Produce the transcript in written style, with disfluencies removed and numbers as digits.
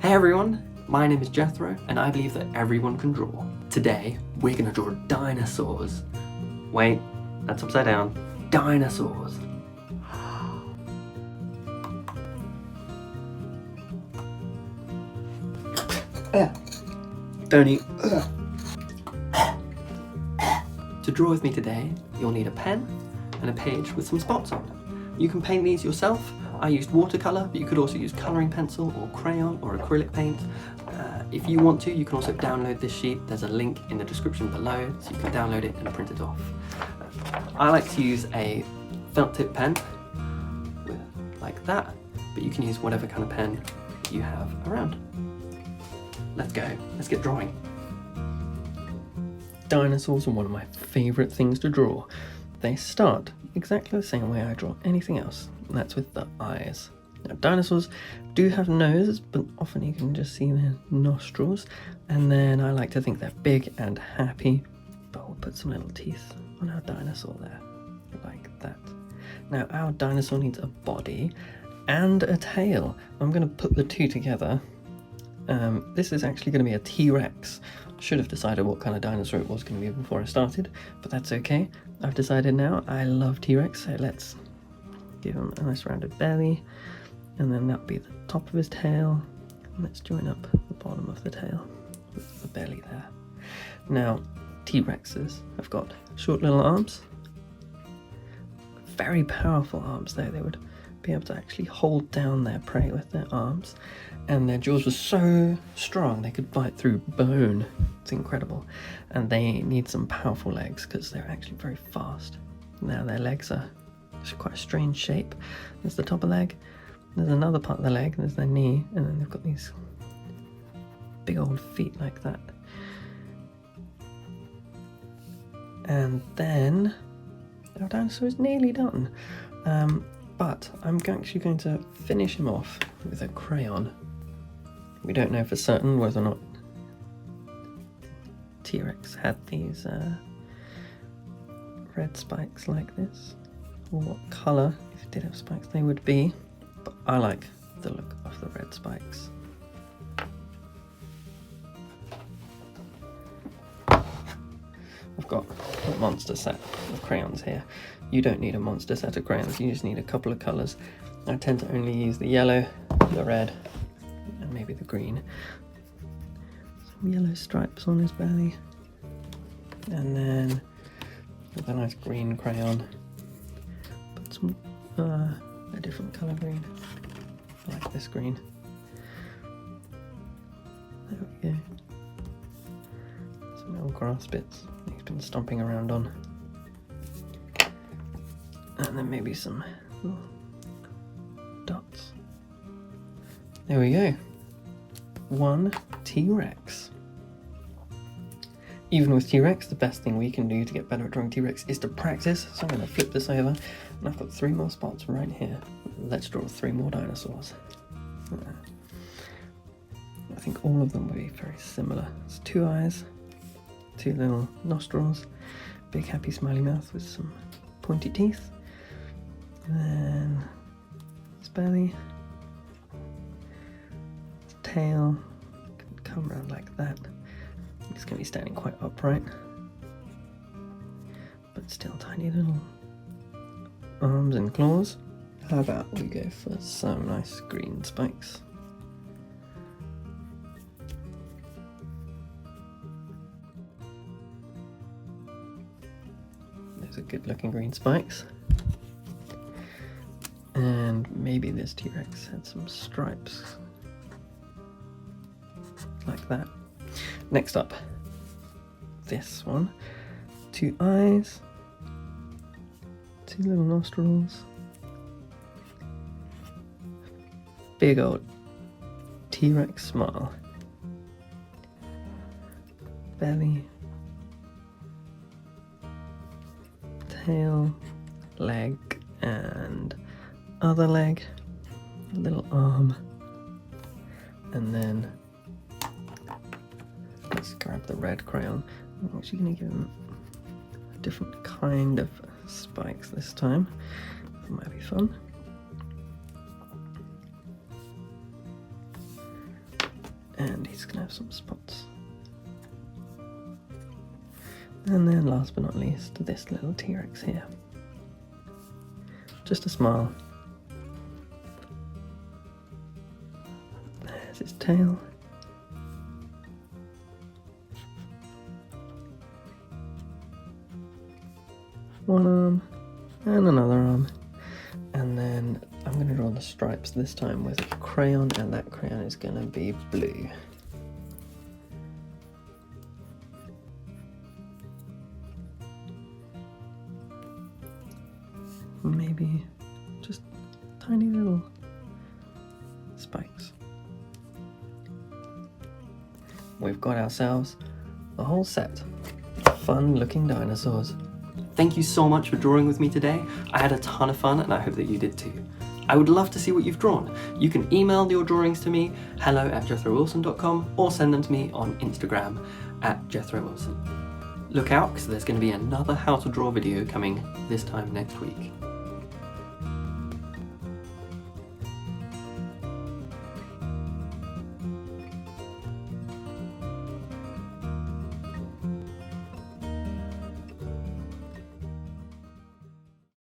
Hey everyone, my name is Jethro and I believe that everyone can draw. Today, we're gonna draw dinosaurs. Wait, that's upside down. Dinosaurs. Don't eat. To draw with me today, you'll need a pen and a page with some spots on. You can paint these yourself. I used watercolour, but you could also use colouring pencil or crayon or acrylic paint. If you want to, you can also download this sheet. There's a link in the description below, so you can download it and print it off. I like to use a felt tip pen like that, but you can use whatever kind of pen you have around. Let's go, let's get drawing. Dinosaurs are one of my favourite things to draw. They start exactly the same way I draw anything else, and that's with the eyes. Now, dinosaurs do have noses, but often you can just see their nostrils, and then I like to think they're big and happy, but we'll put some little teeth on our dinosaur there, like that. Now, our dinosaur needs a body and a tail. I'm going to put the two together. This is actually going to be a T-Rex. Should have decided what kind of dinosaur it was going to be before I started, but that's okay. I've decided now. I love T-Rex, so let's give him a nice rounded belly, and then that'll be the top of his tail. And let's join up the bottom of the tail with the belly there. Now, T-Rexes have got short little arms, very powerful arms though. They would be able to actually hold down their prey with their arms, and their jaws were so strong they could bite through bone. It's incredible. And they need some powerful legs because they're actually very fast. Now their legs are just quite a strange shape. There's the top of the leg, there's another part of the leg, there's their knee, and then they've got these big old feet like that. And then our dinosaur is nearly done. But I'm actually going to finish him off with a crayon. We don't know for certain whether or not T-Rex had these red spikes like this, or what colour, if it did have spikes, they would be. But I like the look of the red spikes. I've got a monster set of crayons here. You don't need a monster set of crayons, you just need a couple of colours. I tend to only use the yellow, the red, and maybe the green. Some yellow stripes on his belly. And then with a nice green crayon, put some a different colour green, like this green. There we go. Some little grass bits he's been stomping around on. And then maybe some little dots. There we go. One T-Rex. Even with T-Rex, the best thing we can do to get better at drawing T-Rex is to practice. So I'm going to flip this over, and I've got 3 more spots right here. Let's draw 3 more dinosaurs. I think all of them will be very similar. It's 2 eyes, 2 little nostrils, big happy smiley mouth with some pointy teeth, and then his belly, his tail can come around like that. It's going to be standing quite upright, but still tiny little arms and claws. How about we go for some nice green spikes? Those are good looking green spikes. And maybe this T-Rex had some stripes like that. Next up, this one. 2 eyes, 2 little nostrils, big old T-Rex smile, belly, tail, leg, and other leg, a little arm, and then let's grab the red crayon. I'm actually going to give him a different kind of spikes this time. That might be fun. and he's going to have some spots. And then last but not least, this little T-Rex here. Just a smile. There's his tail. One arm and another arm. And then I'm going to draw the stripes this time with a crayon, and that crayon is going to be blue. Maybe just tiny little spikes. We've got ourselves a whole set of fun looking dinosaurs. Thank you so much for drawing with me today. I had a ton of fun and I hope that you did too. I would love to see what you've drawn. You can email your drawings to me, hello@jethrowilson.com, or send them to me on Instagram @JethroWilson. Look out, because there's going to be another how to draw video coming this time next week.